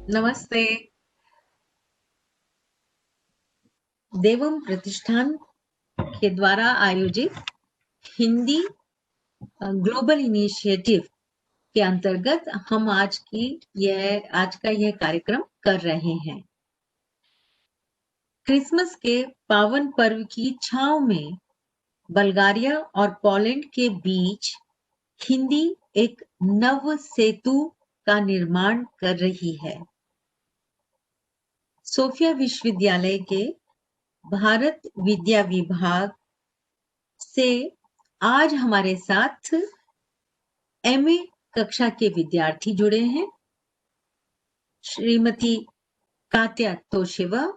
नमस्ते। देवम प्रतिष्ठान के द्वारा आयोजित हिंदी ग्लोबल इनिशिएटिव के अंतर्गत हम आज का यह कार्यक्रम कर रहे हैं। क्रिसमस के पावन पर्व की छांव में बल्गारिया और पोलैंड के बीच हिंदी एक नव सेतु का निर्माण कर रही है। सोफिया विश्वविद्यालय के भारत विद्या विभाग से आज हमारे साथ एमए कक्षा के विद्यार्थी जुड़े हैं। श्रीमती कात्या तोशिवा,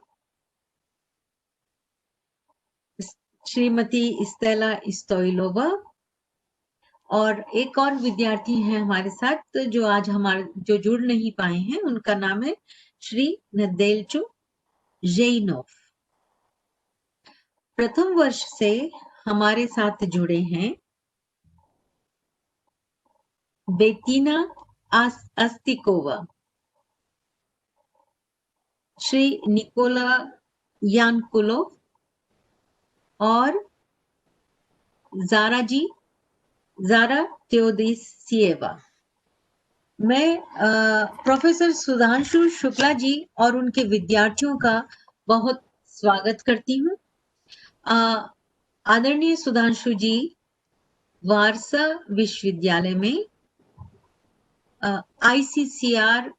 श्रीमती स्टेला इस्तोइलोवा और एक और विद्यार्थी हैं हमारे साथ जो जुड़ नहीं पाए हैं। उनका नाम है श्री नदेल्चो जेइनोव। प्रथम वर्ष से हमारे साथ जुड़े हैं बेतीना अस्तिकोवा, श्री निकोला यानकुलोव और जारा तेओदिसिएवा। मैं प्रोफेसर सुधांशु शुक्ला जी और उनके विद्यार्थियों का बहुत स्वागत करती हूँ। आदरणीय सुधांशु जी वारसा विश्वविद्यालय में आईसीसीआर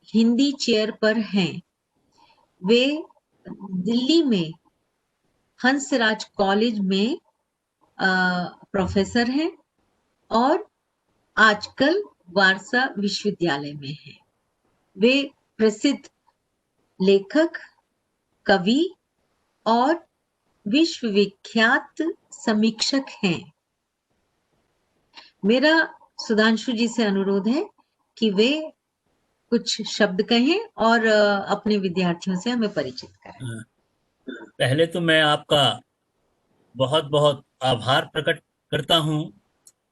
हिंदी चेयर पर हैं। वे दिल्ली में हंसराज कॉलेज में प्रोफेसर हैं और आजकल वारसा विश्वविद्यालय में हैं। वे प्रसिद्ध लेखक, कवि और विश्वविख्यात समीक्षक हैं। मेरा सुधांशु जी से अनुरोध है कि वे कुछ शब्द कहें और अपने विद्यार्थियों से हमें परिचित करें। पहले तो मैं आपका बहुत बहुत आभार प्रकट करता हूं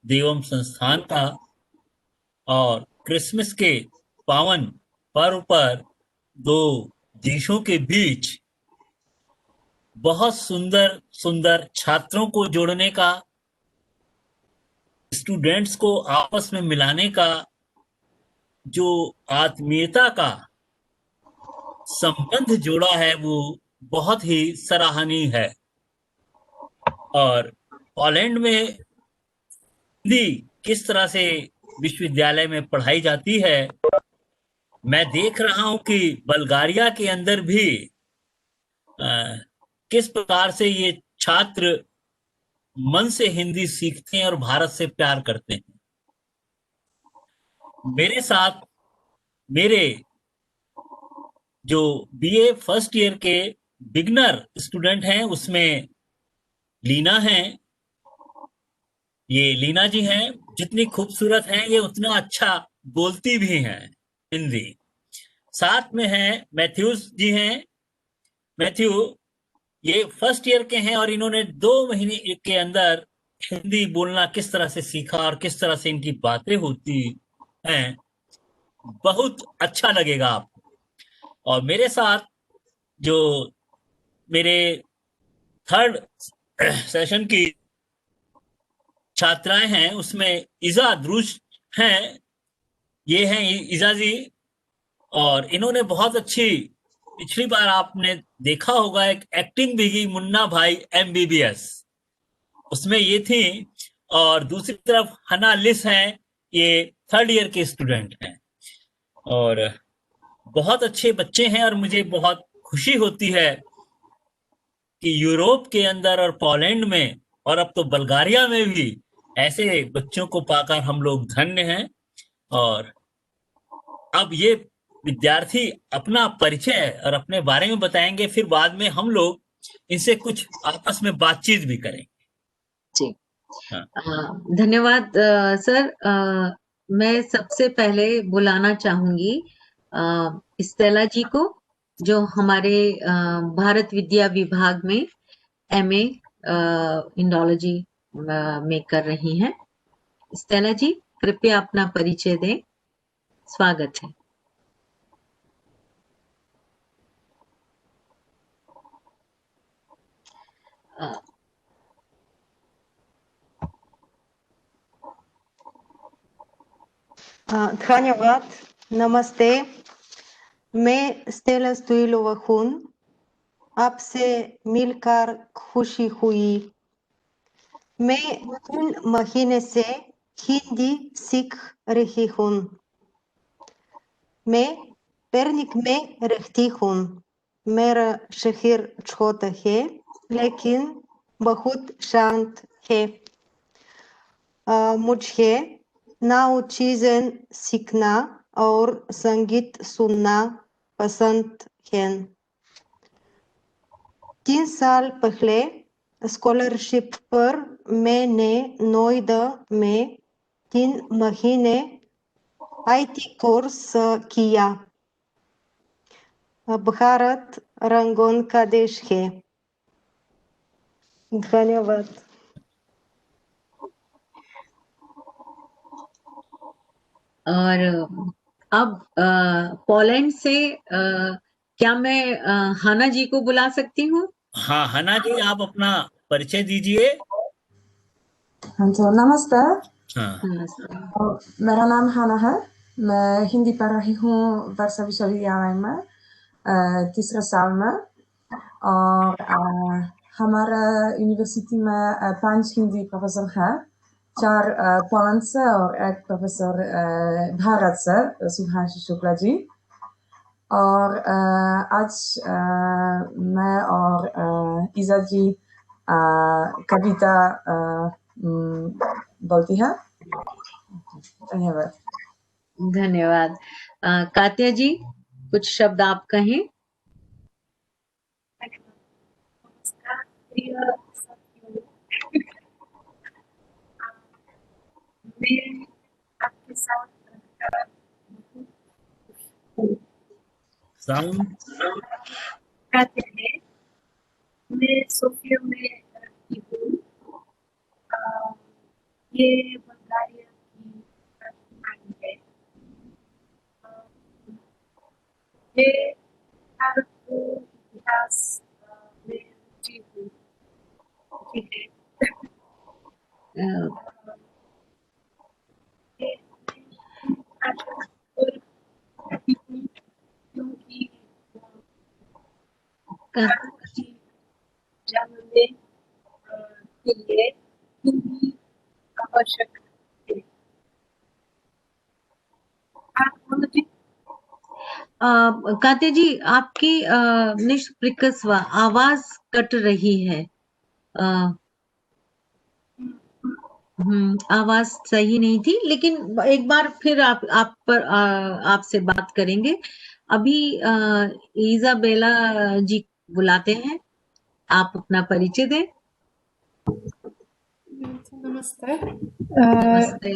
देवम संस्थान का, और क्रिसमस के पावन पर्व पर दो देशों के बीच बहुत सुंदर सुंदर छात्रों को जोड़ने का, स्टूडेंट्स को आपस में मिलाने का जो आत्मीयता का संबंध जोड़ा है वो बहुत ही सराहनीय है। और पोलैंड में हिंदी किस तरह से विश्वविद्यालय में पढ़ाई जाती है, मैं देख रहा हूं कि बल्गारिया के अंदर भी किस प्रकार से ये छात्र मन से हिंदी सीखते हैं और भारत से प्यार करते हैं। मेरे साथ मेरे जो बीए फर्स्ट ईयर के बिगनर स्टूडेंट हैं उसमें लीना हैं। ये लीना जी हैं, जितनी खूबसूरत हैं ये उतना अच्छा बोलती भी हैं हिंदी। साथ में हैं मैथ्यूज जी हैं। मैथ्यू ये फर्स्ट ईयर के हैं और इन्होंने 2 महीने के अंदर हिंदी बोलना किस तरह से सीखा और किस तरह से इनकी बातें होती हैं, बहुत अच्छा लगेगा आपको। और मेरे साथ जो मेरे थर्ड सेशन की छात्राएं हैं उसमें इजा द्रुज हैं। ये हैं इजा जी, और इन्होंने बहुत अच्छी, पिछली बार आपने देखा होगा एक एक्टिंग भी की, मुन्ना भाई एमबीबीएस, उसमें ये थी। और दूसरी तरफ हना लिस हैं, ये थर्ड ईयर के स्टूडेंट हैं और बहुत अच्छे बच्चे हैं। और मुझे बहुत खुशी होती है कि यूरोप के अंदर और पोलैंड में और अब तो बल्गारिया में भी ऐसे बच्चों को पाकर हम लोग धन्य हैं। और अब ये विद्यार्थी अपना परिचय और अपने बारे में बताएंगे, फिर बाद में हम लोग इनसे कुछ आपस में बातचीत भी करेंगे। जी, हाँ। धन्यवाद सर। मैं सबसे पहले बुलाना चाहूंगी स्टेला जी को, जो हमारे भारत विद्या विभाग में एमए इंडोलॉजी में कर रही हैं। स्टेला जी, कृपया अपना परिचय दें। स्वागत है। धन्यवाद। नमस्ते, मैं स्टेला स्टोइलोवा हूँ। आपसे मिलकर खुशी हुई। मैं 3 महीने से हिंदी सीख रही हूँ। मैं पेरनिक में रहती हूँ। मेरा शहर छोटा है, लेकिन बहुत शांत है। मुझे नई चीजें सीखना और संगीत सुनना पसंद है। 3 साल पहले स्कॉलरशिप पर मैंने नोएडा में 3 महीने IT कोर्स किया। भारत रंगों का देश है। धन्यवाद। और अब पोलैंड से क्या मैं हाना जी को बुला सकती हूँ? हाँ, हना जी आप अपना परिचय दीजिए। हाँ तो नमस्ते। हाँ, नमस्ते। मेरा नाम हाना है। मैं हिंदी पढ़ रही हूँ वर्षा विश्वविद्यालय में 3रे साल में। और हमारा यूनिवर्सिटी में 5 हिंदी प्रोफेसर हैं, 4 पोलैंड से और 1 प्रोफेसर भारत से, सुधांशु शुक्ला जी। और आज मैं और ईजा जी कविता बोलती है। धन्यवाद। धन्यवाद। कात्या जी, कुछ शब्द आप कहें। मैं आपके साथ साउंड कहते हैं। मैं सोफिया में रहती हूँ। ये बुल्गारिया की राजधानी है। ये भारत को इतिहास में रुचि हूँ। ठीक है। क्योंकि भारत की जानने के लिए हिंदी आवश्यक है। आप बोलो जी। कात्या जी, आपकी निष्प्रकस आवाज कट रही है। आवाज सही नहीं थी, लेकिन एक बार फिर आपसे बात करेंगे। अभी इजाबेला जी बुलाते हैं, आप अपना परिचय दें। नमस्ते। नमस्ते।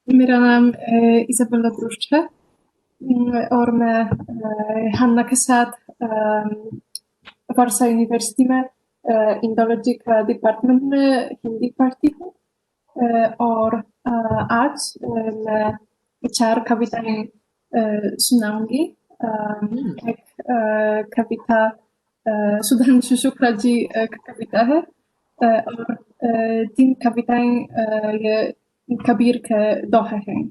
मेरा नाम इजाबेला द्रुष्ट है और मैं हन्ना के साथ वर्षा यूनिवर्सिटी में इंडोलॉजी का डिपार्टमेंट में हिंदी पढ़ती हूँ। और आज मैं 4 कविताएं सुनाऊंगी। एक कविता सुधांशु शुक्ला जी की कविता है और 3 कविताएं ये कबीर के दोहे हैं।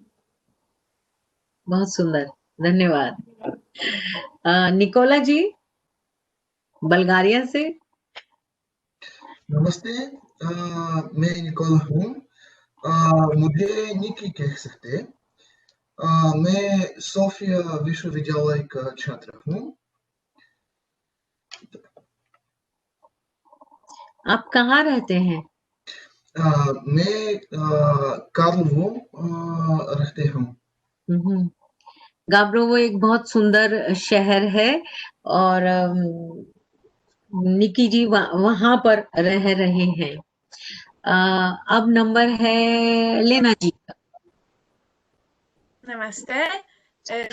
बहुत सुंदर, धन्यवाद। निकोला जी, बल्गारिया से। नमस्ते, मैं निकोला हूँ। मुझे निकी कह सकते। मैं सोफिया विश्वविद्यालय का छात्र हूँ। आप कहाँ रहते हैं? मैं काबुल रहते हूँ। गाब्रोवो एक बहुत सुंदर शहर है और निकी जी वहां पर रह रहे हैं। अब नंबर है लेना जी का। नमस्ते।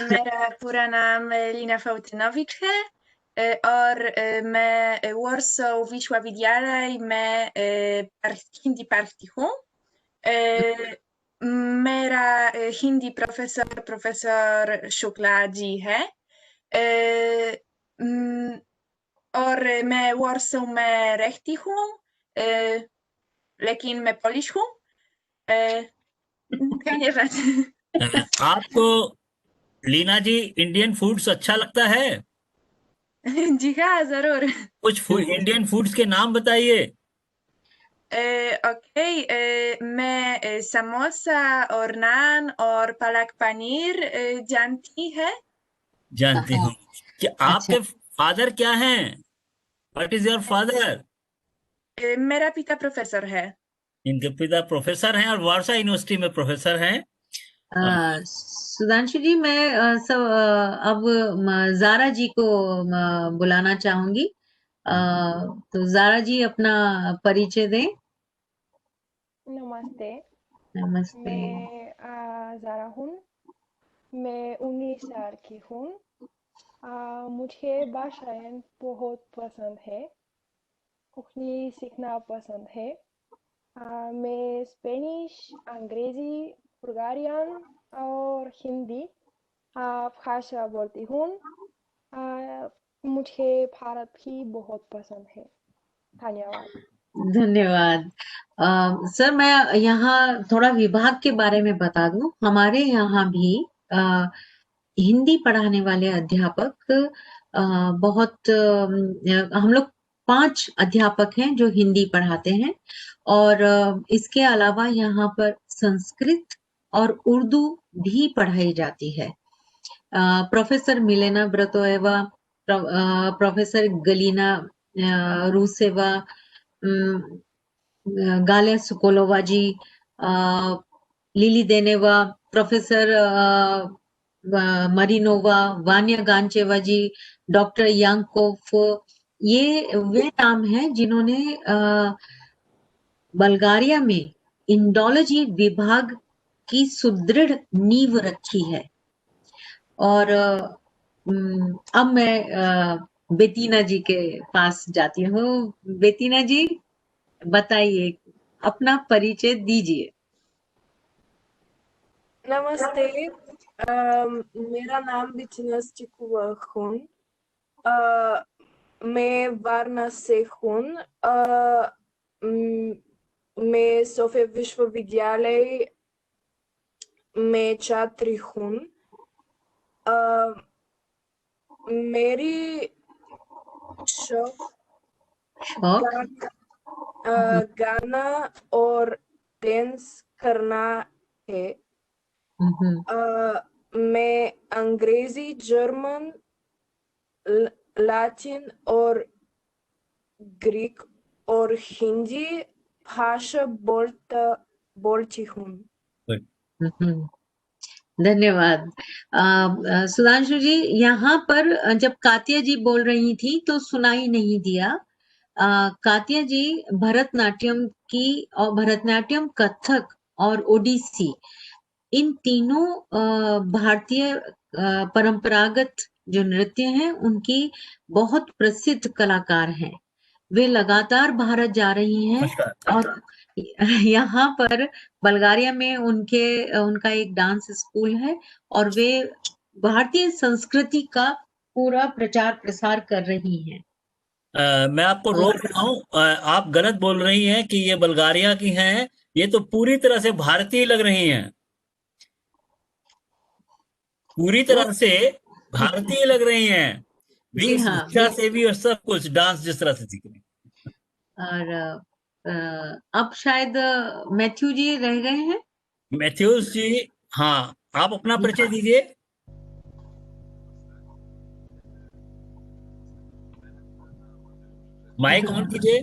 मेरा पूरा नाम लीना फाउटिनोविच है और मैं वार्सो विश्वविद्यालय में हिंदी पढ़ती हूँ। मेरा हिंदी प्रोफेसर शुक्ला जी है और मैं वार्सो में रहती हूँ, लेकिन मैं पोलिश हूँ। धन्यवाद। आपको लीना जी इंडियन फूड्स अच्छा लगता है? जी हाँ, जरूर। कुछ इंडियन फूड्स के नाम बताइए। ओके, मैं समोसा और नान और पालक पनीर जानती है। जानती हूँ। कि अच्छा, आपके फादर क्या हैं? What is your father? मेरा पिता प्रोफेसर है। इनके पिता प्रोफेसर हैं और वारसा यूनिवर्सिटी में प्रोफेसर हैं। सुधांशु जी, मैं अब जारा जी को बुलाना चाहूंगी। तो जारा जी अपना परिचय दें। नमस्ते, नमस्ते। मैं ज़ारा हूँ। मैं 19 साल की हूँ। मुझे भाषाएं बहुत पसंद है। कुकिंग सीखना पसंद है। मैं स्पेनिश, अंग्रेजी, बुल्गारियन और हिंदी भाषा बोलती हूँ। मुझे भारत भी बहुत पसंद है। धन्यवाद। धन्यवाद। सर, मैं यहाँ थोड़ा विभाग के बारे में बता दूं। हमारे यहाँ भी हिंदी पढ़ाने वाले अध्यापक बहुत हम लोग 5 अध्यापक हैं जो हिंदी पढ़ाते हैं, और इसके अलावा यहाँ पर संस्कृत और उर्दू भी पढ़ाई जाती है। प्रोफेसर मिलेना ब्रतोएवा, प्रोफेसर गलीना रूसेवा, गालिया सुकोलोवा जी, लिली देनेवा, प्रोफेसर मरीनोवा, वान्या गांचेवा जी, डॉक्टर यांकोफ, ये वे नाम हैं जिन्होंने बल्गारिया में इंडोलॉजी विभाग की सुदृढ़ नींव रखी है। और अब मैं बेतीना जी के पास जाती हूँ। बेतीना जी, बताइए, अपना परिचय दीजिए। नमस्ते, मेरा नाम बिचनस चिकुवखुन। मैं वाराणसी से हूँ। मैं सोफिया विश्वविद्यालय में छात्री हूँ। मेरी शौक गाना और डांस करना है। मैं अंग्रेजी, जर्मन, लैटिन और ग्रीक और हिंदी भाषा बोलती हूँ। धन्यवाद। सुधांशु जी, यहाँ पर जब कात्या जी बोल रही थी तो सुनाई नहीं दिया। कात्या जी भरतनाट्यम की, और भरतनाट्यम, कथक और ओडिसी, इन तीनों भारतीय परंपरागत जो नृत्य हैं उनकी बहुत प्रसिद्ध कलाकार हैं। वे लगातार भारत जा रही हैं और यहाँ पर बल्गारिया में उनका एक डांस स्कूल है, और वे भारतीय संस्कृति का पूरा प्रचार प्रसार कर रही हैं। मैं आपको रोक रहा हूँ। आप गलत बोल रही हैं कि ये बल्गारिया की हैं। ये तो पूरी तरह से भारतीय लग रही हैं। पूरी तरह से भारतीय लग रही हैं। जी हाँ, वेशभूषा से भी और सब कुछ, डांस जिस तरह से सीख रही हैं। और अब शायद मैथ्यू जी रह गए हैं। मैथ्यूज जी, हाँ, आप अपना परिचय दीजिए। माइक ऑन कीजिए।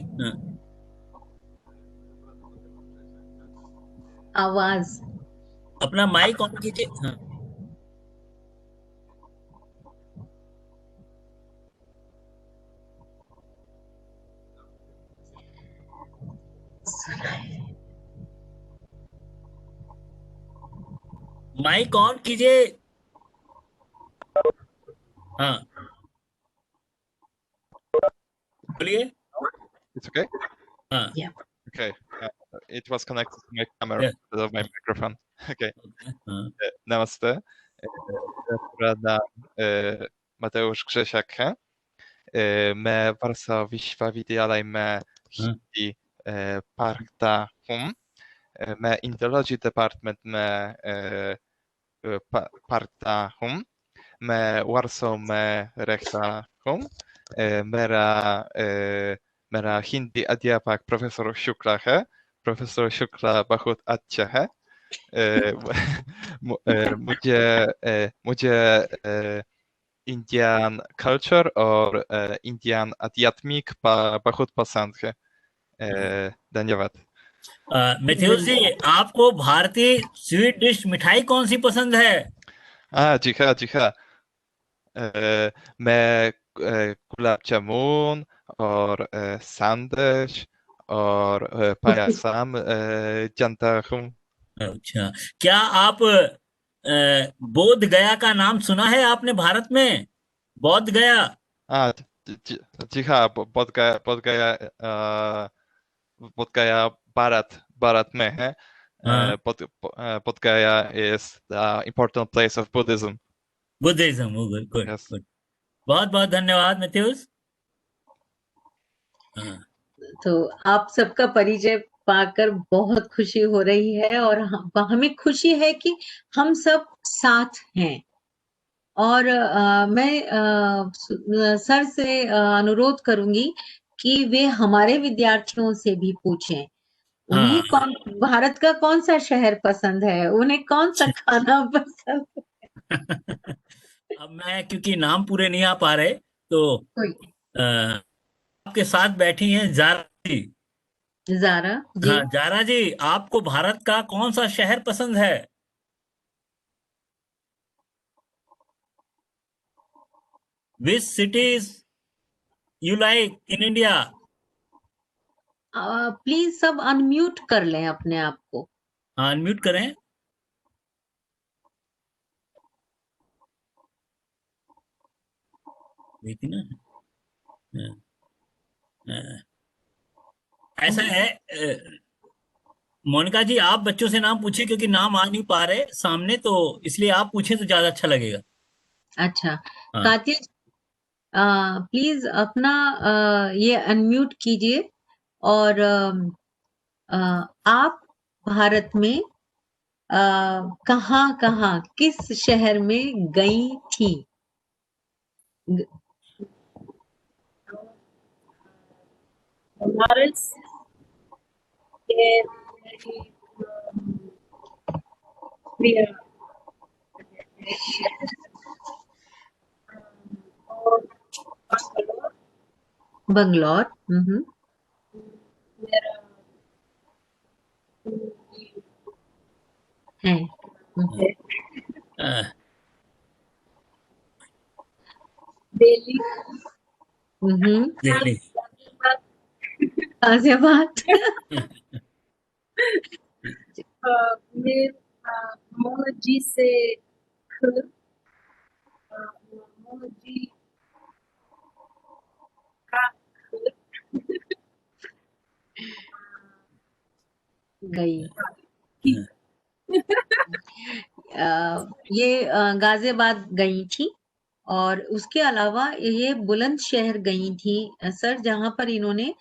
आवाज अपना माइक ऑन कीजिए। हाँ। माइक ऑन कीजिए। हाँ, बोलिए। It's okay? Yeah. Okay. It was connected to my camera instead of my microphone. Okay. Namaste. Rada Mateusz Grzesiak है। मैं वर्षा विश्वविद्यालय में हिंदी पढ़ता हूँ। मैं इंडोलॉजी डिपार्टमेंट में पढ़ता हूँ। मैं वारसो में रहता हूँ। मेरा हिंदी अध्यापक प्रोफेसर शुक्ला है। प्रोफेसर शुक्ला बहुत अच्छा है। मुझे इंडियन कल्चर और इंडियन आध्यात्मिक बहुत पसंद है। धन्यवाद। मैथ्यूस जी, आपको भारतीय स्वीट डिश मिठाई कौन सी पसंद है? जी हाँ। मैं गुलाब जामुन और सैंडविच और पायसम जानता हूँ। अच्छा, क्या आप बोध गया का नाम सुना है आपने भारत में? बोध गया? जी हाँ, बोध गया भारत में है। बोध गया is the important place of Buddhism. Buddhism, good. Yes. बहुत बहुत धन्यवाद मैथ्यूस। तो आप सबका परिचय पाकर बहुत खुशी हो रही है और हमें खुशी है कि हम सब साथ हैं। और मैं सर से अनुरोध करूंगी कि वे हमारे विद्यार्थियों से भी पूछें उन्हें भारत का कौन सा शहर पसंद है, उन्हें कौन सा खाना पसंद है। अब मैं क्योंकि नाम पूरे नहीं आ पा रहे तो आपके साथ बैठी हैं जारा जी। जारा जी। हाँ जारा जी, आपको भारत का कौन सा शहर पसंद है? Which cities you like in India? Please सब अनम्यूट कर लें अपने आप को। अनम्यूट करें। देखिए ना, ऐसा है मोनिका जी, आप बच्चों से नाम पूछिए क्योंकि नाम आ नहीं पा रहे सामने, तो इसलिए आप पूछें तो ज्यादा अच्छा लगेगा। अच्छा, कातिया प्लीज अपना ये अनम्यूट कीजिए और आप भारत में कहाँ किस शहर में गई थी? बनारस के प्रिय और बंगलौर। मेरा है दिल्ली। दिल्ली। गाजियाबाद। मैं मोजी से मोजी का गई। ये गाजियाबाद गई थी और उसके अलावा ये बुलंदशहर गई थी सर, जहां पर इन्होंने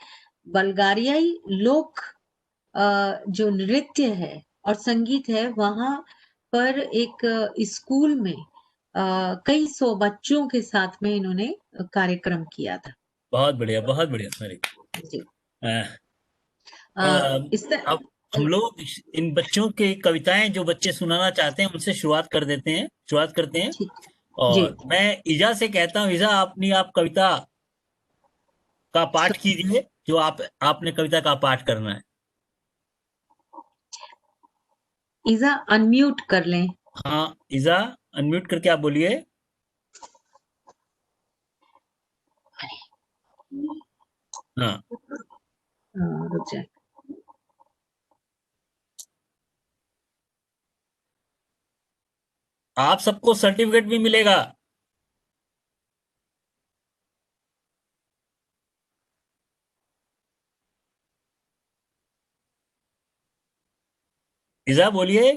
बल्गारियाई लोक जो नृत्य है और संगीत है वहां पर एक स्कूल में कई सौ बच्चों के साथ में इन्होंने कार्यक्रम किया था। बहुत बढ़िया सर। जी। अब हम लोग इन बच्चों की कविताएं जो बच्चे सुनाना चाहते हैं उनसे शुरुआत करते हैं और मैं ईजा से कहता हूँ, ईजा आप कविता का पाठ कीजिए, जो आपने कविता का पाठ करना है। ईजा अनम्यूट कर लें। हाँ ईजा अनम्यूट करके आप बोलिए। हाँ रुक जाए। आप सबको सर्टिफिकेट भी मिलेगा। ईजा बोलिए।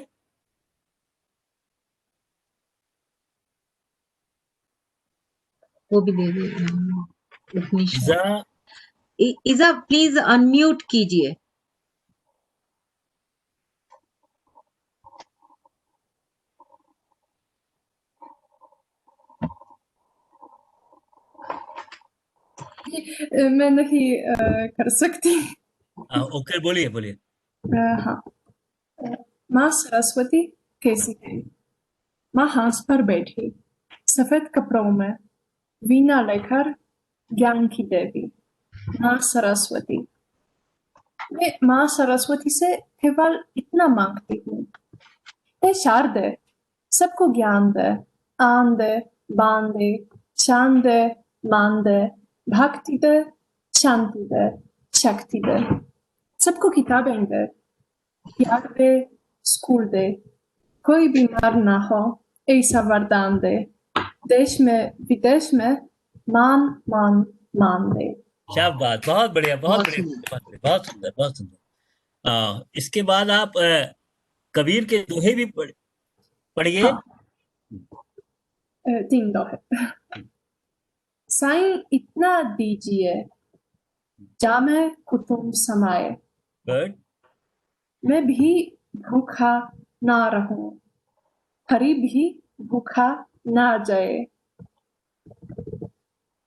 वो भी दे दे। ईजा ईजा प्लीज अनम्यूट कीजिए। मैं नहीं कर सकती। ओके, बोलिए बोलिए। हाँ, माँ सरस्वती कैसी है? माँ हाथ पर बैठी, सफेद कपड़ों में, वीणा लेकर, ज्ञान की देवी, माँ सरस्वती। मैं माँ सरस्वती से केवल इतना मांगती हूँ, हे शारदे, सबको ज्ञान दे, आन दे, बान दे, शान दे, मान दे, भक्ति दे, शांति दे, शक्ति दे, सबको किताबें दे, प्यार दे, स्कूल दे, कोई बीमार ना हो, ऐसा वरदान दे, देश में विदेश में मान मान मान दे। क्या बात, बहुत बढ़िया, बहुत बहुत बढ़िया, सुंदर। बहुत बढ़िया, बहुत सुंदर, बहुत सुंदर। इसके बाद आप कबीर के दोहे भी पढ़िए। हाँ, तीन दोहे। साईं इतना दीजिए, जामे कुटुंब समाए, गुड। मैं भी भूखा ना रहूं, हरि भी भूखा ना जाए।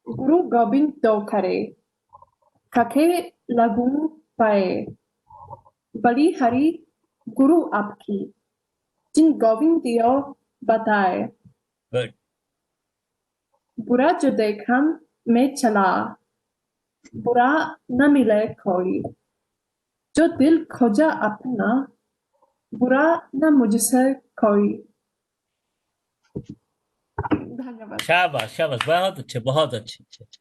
गुरु गोविंद तो करे, कखे लगूं पाए, बड़ी हरि गुरु आपकी, जिन गोविंद दियो बताए। गुड। बुरा जो देखा मैं चला, बुरा न मिले कोई, जो दिल खोजा अपना, बुरा न मुझसे कोई। धन्यवाद। शाबाश शाबाश, बहुत अच्छे, बहुत अच्छे, अच्छे, अच्छे।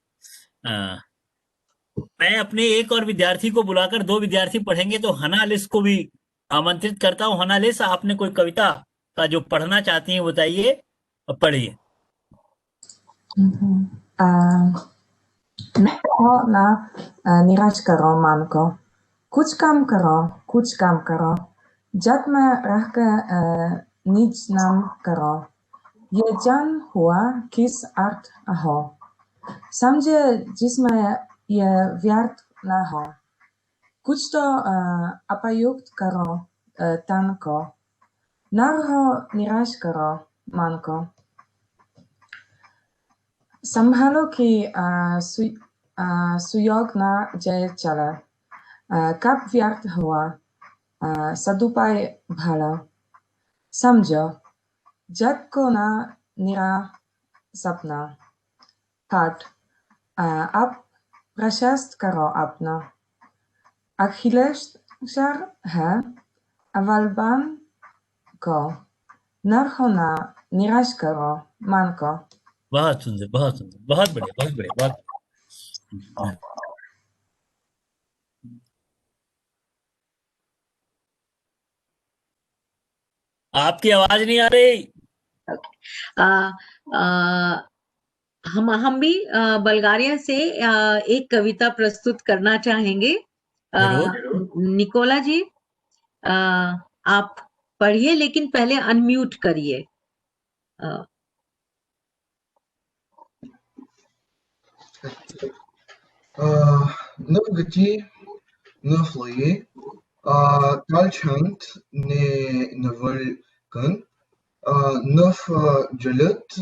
मैं अपने एक और विद्यार्थी को बुलाकर 2 विद्यार्थी पढ़ेंगे, तो हनालिस को भी आमंत्रित करता हूँ। हनालिस, आपने कोई कविता का जो पढ़ना चाहती हैं बताइए और पढ़िए। हो ना निराश करो मन को, कुछ काम करो, जग में रह कर निज नाम करो, ये जान हुआ किस अर्थ हो, समझे जिसमें ये व्यर्थ न हो, कुछ तो अपयुक्त करो तन को, न रहो निराश करो मन को, संभालो कि सुयोग न जय चले, कब व्यर्थ हुआ सदुपाय भला, समझो जग को न निरा सपना, पाठ अब प्रशस्त करो अपना, अखिलेश्वर है अवलंबन को, नर होना निराश करो मन को। बहुत सुंदर, बहुत सुंदर, बहुत बढ़िया, बहुत बढ़िया, बहुत। आपकी आवाज नहीं आ रही। हम भी बल्गारिया से एक कविता प्रस्तुत करना चाहेंगे। निकोला जी, आप पढ़िए, लेकिन पहले अनम्यूट करिए। Ne găti, ne flăie, talchant ne vălcân, năf gelet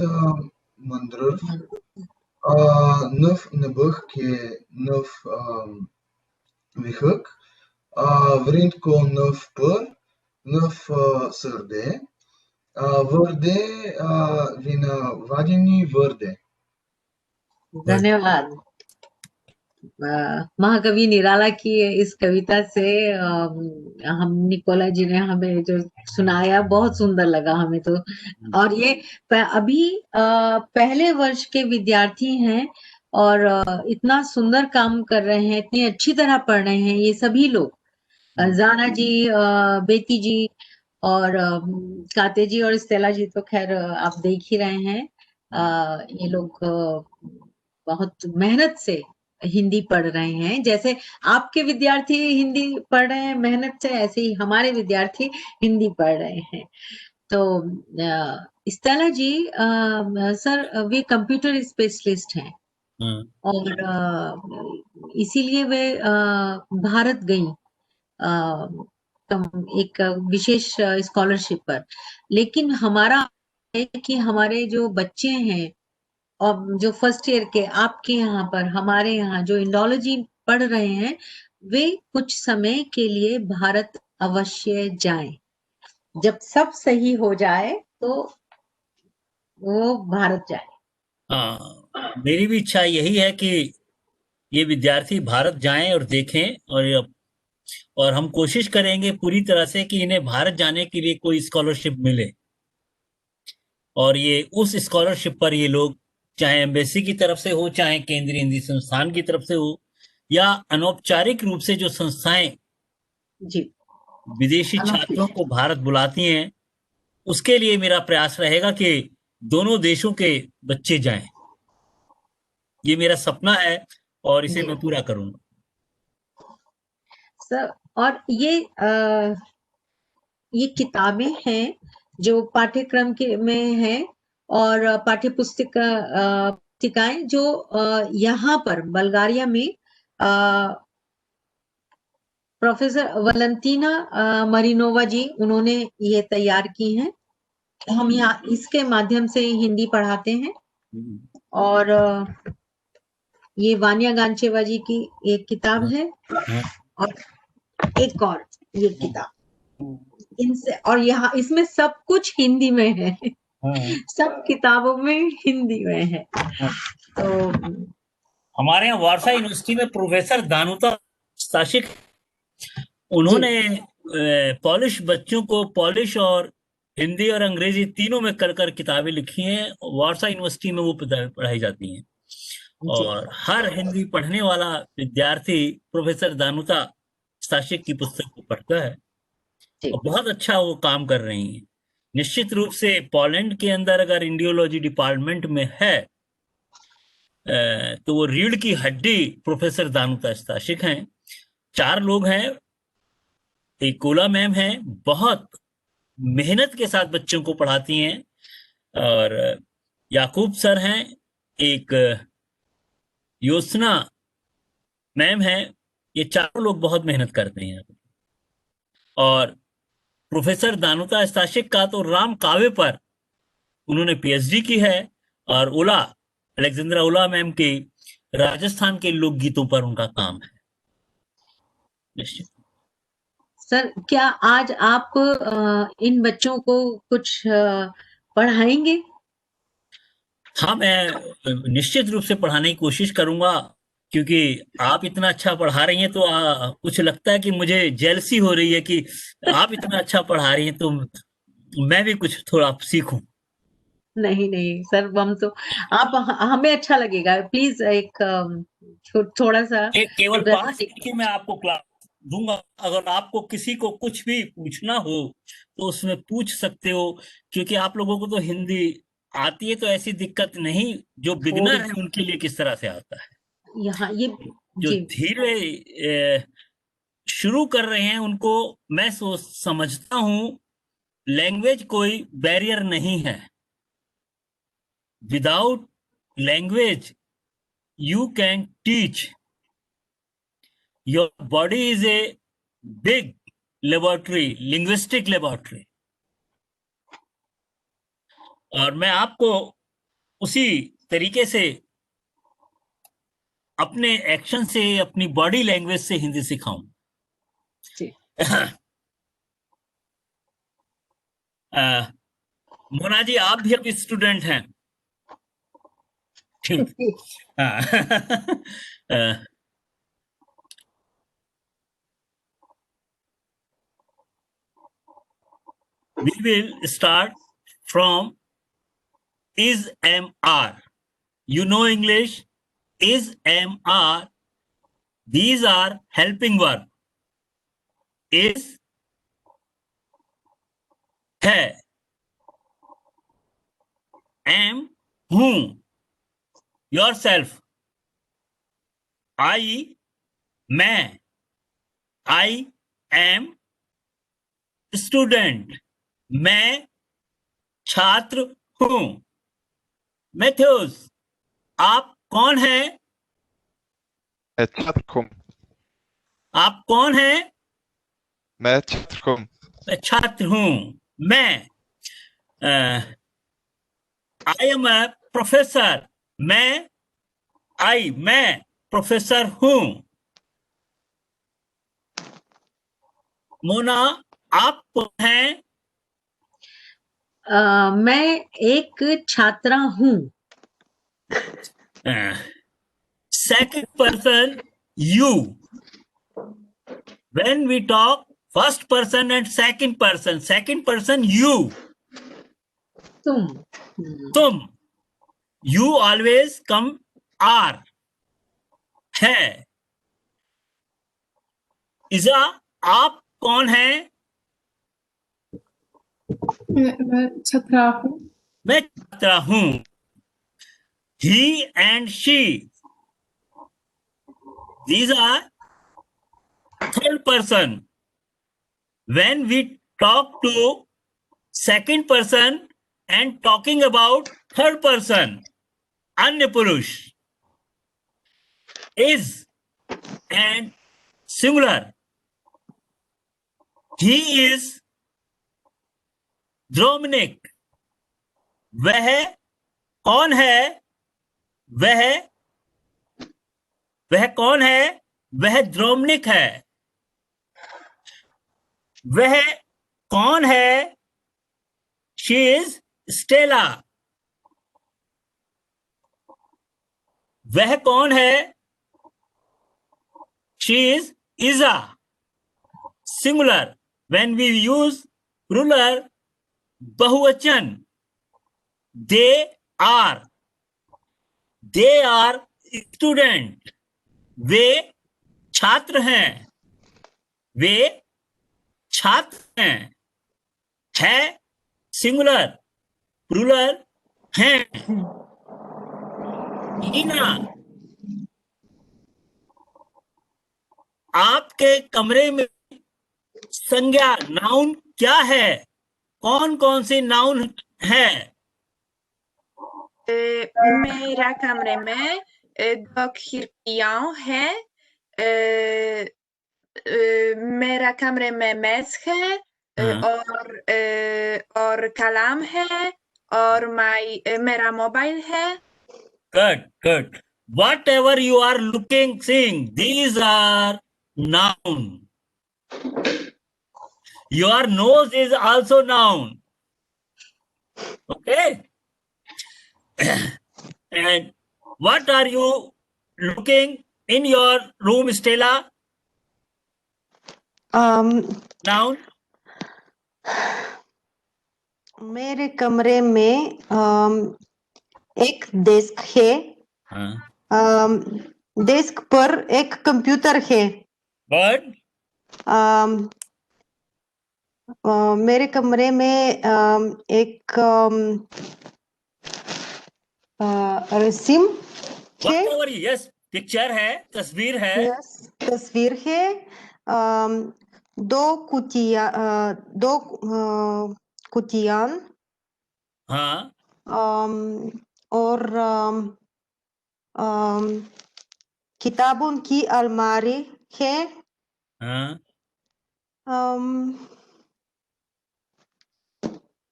mândrăv, năf nebăh ke năf vihăc, vrind ko năf păr, năf sărde, vărde vina vadini vărde. धन्यवाद। महाकवि निराला की इस कविता से हम निकोला जी ने हमें जो सुनाया बहुत सुंदर लगा हमें तो। और ये अभी पहले वर्ष के विद्यार्थी हैं और इतना सुंदर काम कर रहे हैं, इतनी अच्छी तरह पढ़ रहे हैं ये सभी लोग, जाना जी, बेती जी और काते जी और स्टेला जी तो खैर आप देख ही रहे हैं। ये लोग बहुत मेहनत से हिंदी पढ़ रहे हैं। जैसे आपके विद्यार्थी हिंदी पढ़ रहे हैं मेहनत से, ऐसे ही हमारे विद्यार्थी हिंदी पढ़ रहे हैं। तो स्टेला जी, सर वे कंप्यूटर स्पेशलिस्ट हैं और इसीलिए वे भारत गई एक विशेष स्कॉलरशिप पर। लेकिन हमारा है कि हमारे जो बच्चे हैं और जो फर्स्ट ईयर के आपके यहाँ पर, हमारे यहाँ जो इंडोलॉजी पढ़ रहे हैं, वे कुछ समय के लिए भारत अवश्य जाएं। जब सब सही हो जाए तो वो भारत जाए। हाँ, मेरी भी इच्छा यही है कि ये विद्यार्थी भारत जाएं और देखें, और हम कोशिश करेंगे पूरी तरह से कि इन्हें भारत जाने के लिए कोई स्कॉलरशिप मिले, और ये उस स्कॉलरशिप पर ये लोग, चाहे एम्बेसी की तरफ से हो, चाहे केंद्रीय हिंदी संस्थान की तरफ से हो, या अनौपचारिक रूप से जो संस्थाएं जी विदेशी छात्रों को भारत बुलाती हैं, उसके लिए मेरा प्रयास रहेगा कि दोनों देशों के बच्चे जाएं। ये मेरा सपना है और इसे मैं पूरा करूंगा सर। और ये किताबें हैं जो पाठ्यक्रम के में है, और पाठ्य पुस्तिकाएं जो यहाँ पर बल्गारिया में प्रोफेसर वलंतीना मरिनोवा जी, उन्होंने ये तैयार की हैं। हम यहाँ इसके माध्यम से हिंदी पढ़ाते हैं। और ये वानिया गांचेवा जी की एक किताब है, और एक और ये किताब, इनसे, और यहाँ इसमें सब कुछ हिंदी में है। सब किताबों में हिंदी में है। तो हमारे यहाँ वारसा यूनिवर्सिटी में प्रोफेसर दानुता स्ताशिक, उन्होंने पॉलिश बच्चों को पॉलिश और हिंदी और अंग्रेजी तीनों में कर किताबें लिखी हैं। वारसा यूनिवर्सिटी में वो पढ़ाई जाती हैं, और हर हिंदी पढ़ने वाला विद्यार्थी प्रोफेसर दानुता स्ताशिक की पुस्तक को पढ़ता है, और बहुत अच्छा वो काम कर रही हैं। निश्चित रूप से पोलैंड के अंदर अगर इंडियोलॉजी डिपार्टमेंट में है तो वो रीढ़ की हड्डी प्रोफेसर दानुता स्ताशिक हैं। 4 लोग हैं, एक कोला मैम है, बहुत मेहनत के साथ बच्चों को पढ़ाती हैं, और याकूब सर हैं, एक योसना मैम है। ये 4 लोग बहुत मेहनत करते हैं। और प्रोफेसर दानुता स्ताशिक का तो राम काव्य पर उन्होंने पीएचडी की है, और ओला अलेक्जेंद्रा ओला मैम के राजस्थान के लोकगीतों पर उनका काम है। निश्चित सर, क्या आज आप इन बच्चों को कुछ पढ़ाएंगे? हाँ, मैं निश्चित रूप से पढ़ाने की कोशिश करूंगा, क्योंकि आप इतना अच्छा पढ़ा रही हैं तो कुछ लगता है कि मुझे जेलसी हो रही है कि आप इतना अच्छा पढ़ा रही हैं, तो मैं भी कुछ थोड़ा सीखूं। नहीं नहीं सर, हम तो हमें अच्छा लगेगा। प्लीज एक थोड़ा सा केवल 5 मिनट की मैं आपको क्लास दूंगा। अगर आपको किसी को कुछ भी पूछना हो तो उसमें पूछ सकते हो, क्योंकि आप लोगों को तो हिंदी आती है, तो ऐसी दिक्कत नहीं। जो बिगिनर है उनके लिए किस तरह से आता है, यहाँ ये जो धीरे शुरू कर रहे हैं उनको मैं समझता हूं लैंग्वेज कोई बैरियर नहीं है। Without language you can teach. Your body is a big laboratory, linguistic laboratory. और मैं आपको उसी तरीके से अपने एक्शन से, अपनी बॉडी लैंग्वेज से हिंदी सिखाऊं। मोना जी, आप भी अब स्टूडेंट हैं। We will start from is, am, are. You know English? Is, am, are. These are helping verb. Is है, am हूं, yourself, I मैं, I am student, मैं छात्र हूं। मैथ्यूस, आप कौन हैं? मैं छात्र हूं। आप कौन हैं? मैं छात्र हूं। मैं छात्र हूं। मैं I am a professor. मैं प्रोफेसर हूं। मोना, आप कौन हैं? मैं एक छात्रा हूँ। Second person, you. When we talk first person and second person, you. तुम. You always come are. है. इजा, आप कौन हैं? मैं छात्रा हूँ। मैं छात्रा हूं। He and she. These are third person. When we talk to second person and talking about third person, अन्य पुरुष, is and singular. He is Dominic. वह कौन है? वह कौन है? वह ड्रोमनिक है। वह कौन है? She is Stella. वह कौन है? She is Isa. Singular. When we use plural, बहुवचन, they are student. वे छात्र हैं। है सिंगुलर, प्लूरल हैं। लीना, आपके कमरे में संज्ञा नाउन क्या है? कौन कौन सी नाउन है? मेरा कमरे में 2 खिड़कियां है। मेरा कमरे में मेज है और कलम है और मेरा मोबाइल है। Good. Whatever you are seeing, these are noun. Your nose is also noun. Okay. And what are you looking in your room, Stella? Noun. मेरे कमरे में एक डेस्क है। डेस्क पर एक कंप्यूटर है। Good. मेरे कमरे में एक रसीम है। Yes, पिक्चर है, तस्वीर है। Yes, तस्वीर है। 2 कुटियां। हाँ। और किताबों की अलमारी है। हाँ।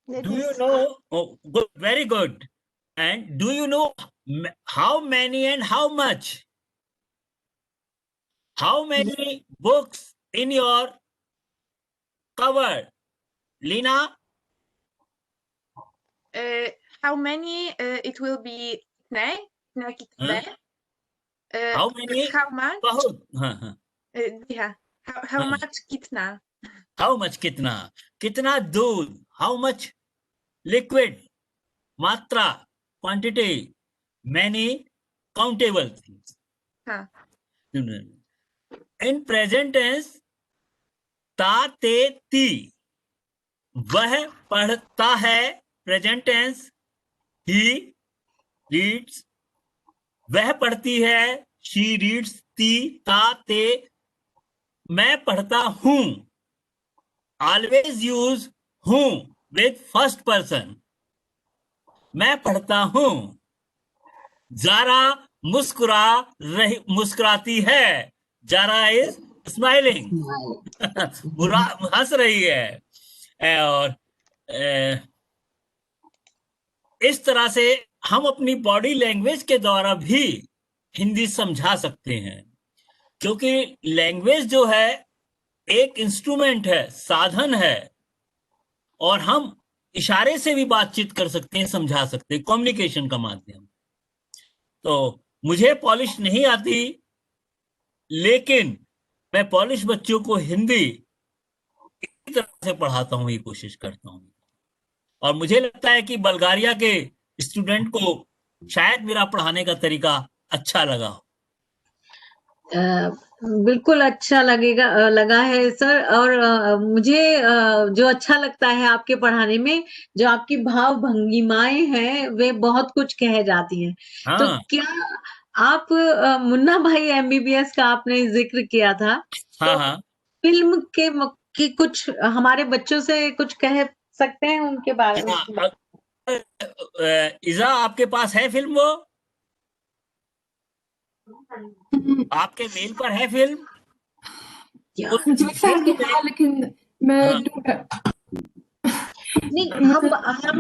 Do you know? Oh, good, very good. And do you know how many and how much? How many books in your cupboard, Lina? How many? It will be कितने? How many? How much? बहुत. Yeah. How much कितना? How much कितना? कितना दूध? How much liquid? मात्रा, quantity. Many countable things. हाँ. In present tense, ता ते ती, वह पढ़ता है। प्रेजेंट टेंस, ही रीड्स, वह पढ़ती है। शी रीड्स, ती ता ते, मैं पढ़ता हूं। ऑलवेज यूज हूं विद फर्स्ट पर्सन। मैं पढ़ता हूं। जारा मुस्कुराती है। Zara is smiling. हंस रही है। और इस तरह से हम अपनी बॉडी लैंग्वेज के द्वारा भी हिंदी समझा सकते हैं, क्योंकि लैंग्वेज जो है एक इंस्ट्रूमेंट है, साधन है, और हम इशारे से भी बातचीत कर सकते हैं, समझा सकते हैं, कम्युनिकेशन का माध्यम। तो मुझे पॉलिश नहीं आती, लेकिन मैं पॉलिश बच्चों को हिंदी इस तरह से पढ़ाता हूँ, ये कोशिश करता हूँ। और मुझे लगता है कि बल्गारिया के स्टूडेंट को शायद मेरा पढ़ाने का तरीका अच्छा लगा हो। बिल्कुल अच्छा लगा है सर। और मुझे जो अच्छा लगता है आपके पढ़ाने में, जो आपकी भाव भंगिमाएं हैं वे बहुत कुछ कह जाती हैं। तो हाँ क्या आप मुन्ना भाई एमबीबीएस का आपने जिक्र किया था, हाँ तो हाँ फिल्म की कुछ हमारे बच्चों से कुछ कह सकते हैं उनके बारे में? हाँ। इज़ा, आपके पास है फिल्म? वो आपके मेल पर है फिल्म? उस मुझे लगता है फिल्म कि में हाँ, लेकिन मैं हाँ, नहीं,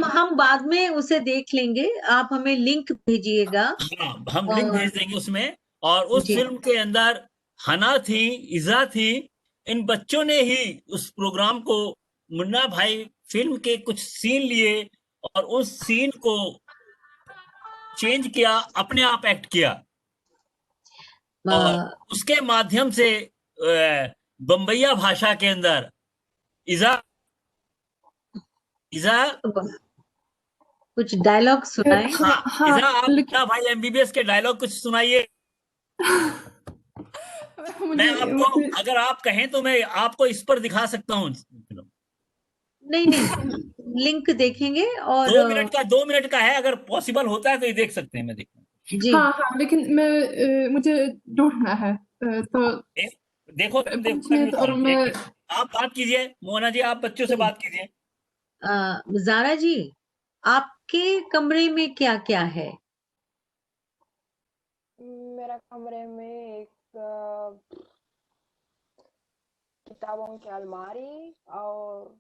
हम बाद में उसे देख लेंगे। आप हमें लिंक भेजिएगा। हाँ, हम लिंक और भेज देंगे उसमें। और उस जी, फिल्म के अंदर हना थी, इज़ा थी, इन बच्चों ने ही उस प्रोग्राम को, मुन्ना भाई फिल्म के कुछ सीन लिए और उस सीन को चेंज किया, अपने आप एक्ट किया, और उसके माध्यम से बम्बैया भाषा के अंदर इज़ा कुछ डायलॉग सुनाए। हाँ हाँ, इज़ा, आप लेकिन मुन्ना भाई एमबीबीएस के डायलॉग कुछ सुनाइए। मैं आपको, मुझे अगर आप कहें तो मैं आपको इस पर दिखा सकता हूँ। नहीं, लिंक देखेंगे। और 2 मिनट का है, अगर पॉसिबल होता है तो ये देख सकते हैं, मैं देखता हूँ। जी, हाँ हाँ, लेकिन मुझे ढूंढना है, तो देखो, तुम देखो, 5 मिनट और मैं आप बात कीजिए, मोहना जी, आप बच्चों से बात कीजिए। ज़ारा जी, आपके कमरे में क्या क्या है? मेरा कमरे में एक किताबों की अलमारी और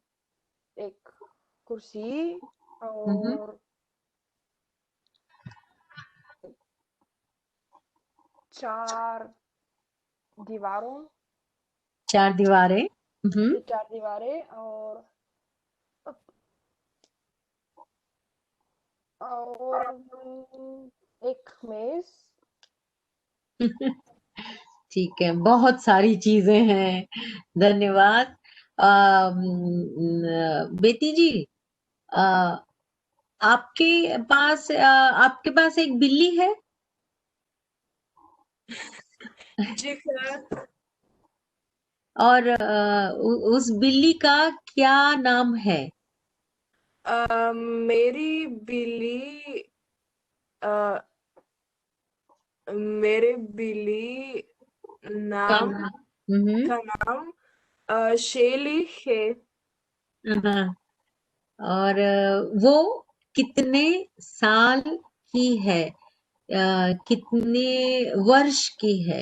एक कुर्सी और 4 दीवारों 4 दीवारें। 4 दीवारें और एक मेज। ठीक है, बहुत सारी चीजें हैं। धन्यवाद। बेटी जी, अ, आपके पास एक बिल्ली है? जी हाँ, और उस बिल्ली का क्या नाम है? मेरी बिल्ली अ, मेरे बिल्ली नाम का नाम शैली है। हाँ। और वो कितने साल की है? कितने वर्ष की है?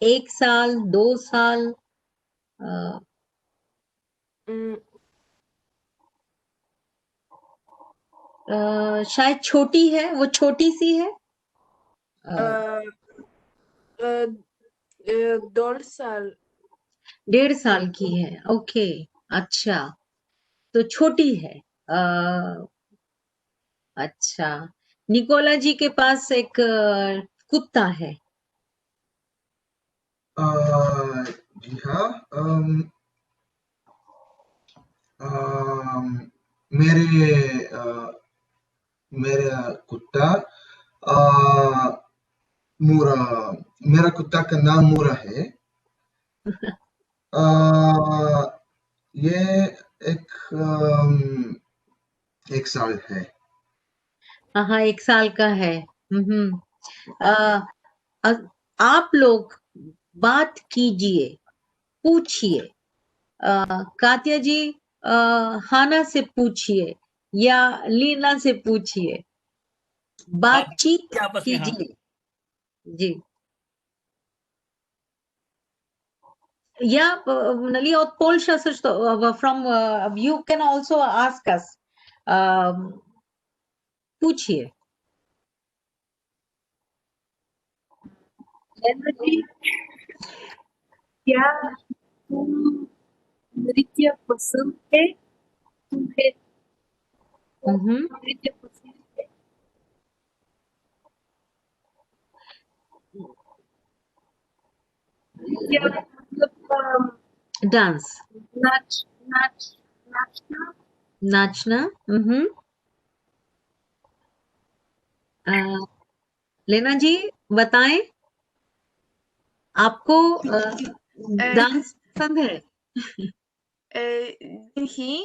1 साल, 2 साल? उम, शायद छोटी है, वो छोटी सी है। अ, अ, 1.5 साल। 1.5 साल की है। ओके, अच्छा, तो छोटी है। अच्छा, निकोला जी के पास एक कुत्ता है। जी हाँ। मेरे मेरा कुत्ता मूरा मेरा कुत्ता का नाम मूरा है। ये एक 1 साल है। हाँ, 1 साल का है। अ, आप लोग बात कीजिए, पूछिए। कात्या जी, हाना से पूछिए या लीना से पूछिए, बातचीत आपस में, हाँ। कीजिए। जी, yeah, Nali or Polsha, from you can also ask us. पूछिए। लेना जी, क्या तुम नृत्य पसंद है? तुम्हें नृत्य पसंद है? क्या मतलब डांस, नाच नाच नाचना? नाचना। लेना जी बताएं, आपको डांस पसंद है? नहीं,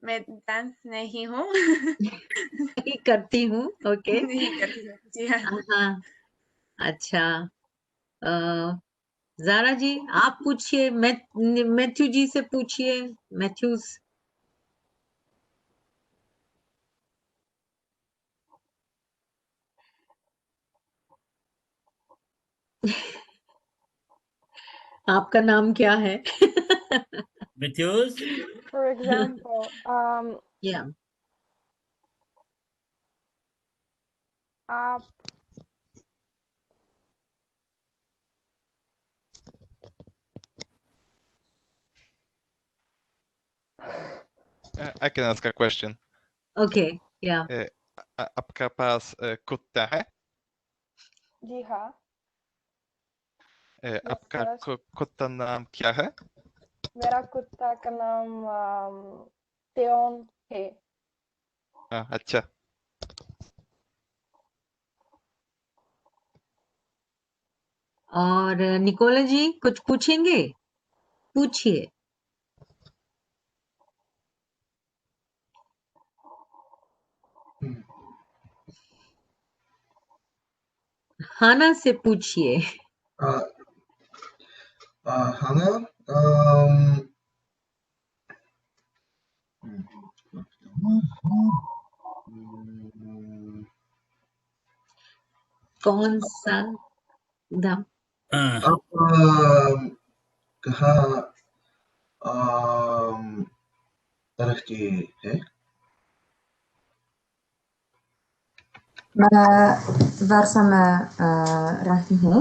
मैं डांस नहीं हूँ। नहीं करती हूँ, ओके। नहीं करती हूँ जी हाँ। हाँ, अच्छा। जारा जी आप पूछिए, मैथ्यू जी से पूछिए, मैथ्यूज। आपका नाम क्या है? मैथ्यूज, For example, या आप I can ask a question. Okay, या आपका पास कुत्ता है? जी हाँ, आपका yes, कुत्ता नाम क्या है? मेरा कुत्ता का नाम टेओन है। अच्छा। और निकोला जी कुछ पूछेंगे? पूछिए। हाना से पूछिए। हाना, कौन सा दाम? आप कहाँ रहती है? मैं वर्षा में रहती हूँ,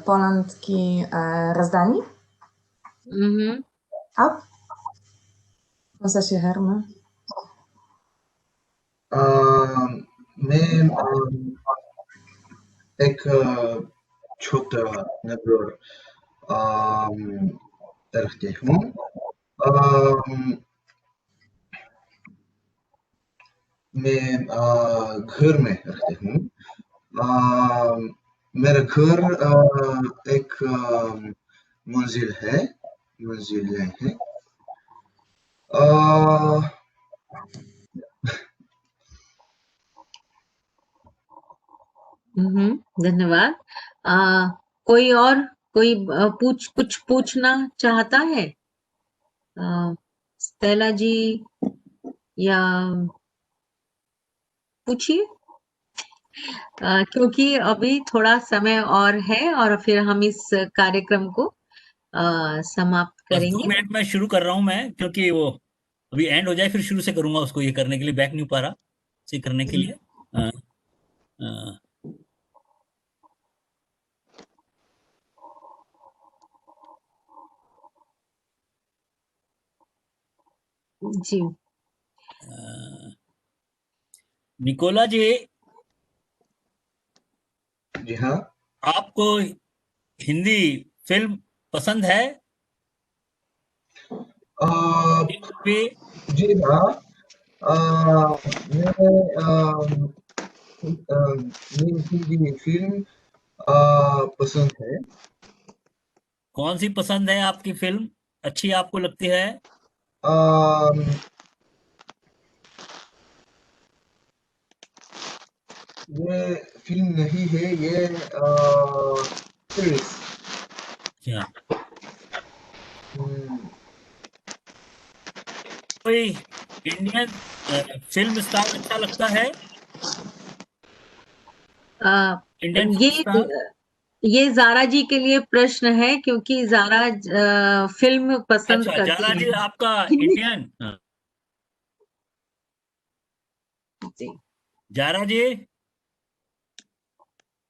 पोलैंड की राजधानी। आप कौन सा शहर में? मैं एक छोटा नगर रहती हूँ। मैं घर में रहती हूँ। मेरा घर एक मंजिल है। धन्यवाद। कोई कुछ पूछना चाहता है? स्टेला जी या पूछिए, क्योंकि अभी थोड़ा समय और है और फिर हम इस कार्यक्रम को समाप्त बस 2 करेंगे। मिनट में शुरू कर रहा हूँ मैं, क्योंकि वो अभी एंड हो जाए फिर शुरू से करूंगा उसको, ये करने के लिए बैक नहीं पा रहा, इसे करने के लिए। जी निकोला जी, जी हाँ। आपको हिंदी फिल्म पसंद है? जी हाँ। मैं हिंदी फिल्म पसंद है। कौन सी पसंद है आपकी फिल्म, अच्छी आपको लगती है? ये फिल्म नहीं है, ये सीरीज। क्या कोई इंडियन फिल्म स्टार अच्छा लगता है? Indian film star? ये जारा जी के लिए प्रश्न है, क्योंकि जारा फिल्म पसंद अच्छा, करती जारा है। जी आपका इंडियन। जी जारा जी,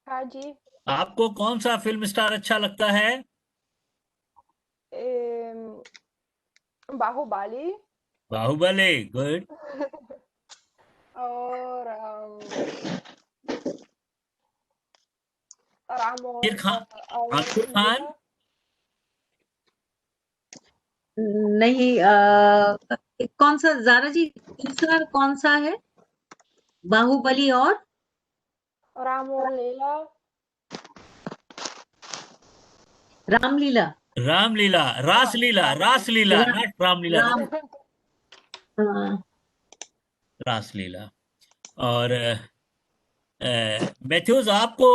हाँ जी। आपको कौन सा फिल्म स्टार अच्छा लगता है? बाहुबली। बाहुबली, गुड। और राम आमिर खान, और आमिर खान। नहीं, कौन सा ज़ारा जी, तीसरा कौन सा है? बाहुबली और राम और लीला। रामलीला। रामलीला, रासलीला, रासलीला, नॉट रामलीला, राम, हाँ। रासलीला। और मैथ्यूज, आपको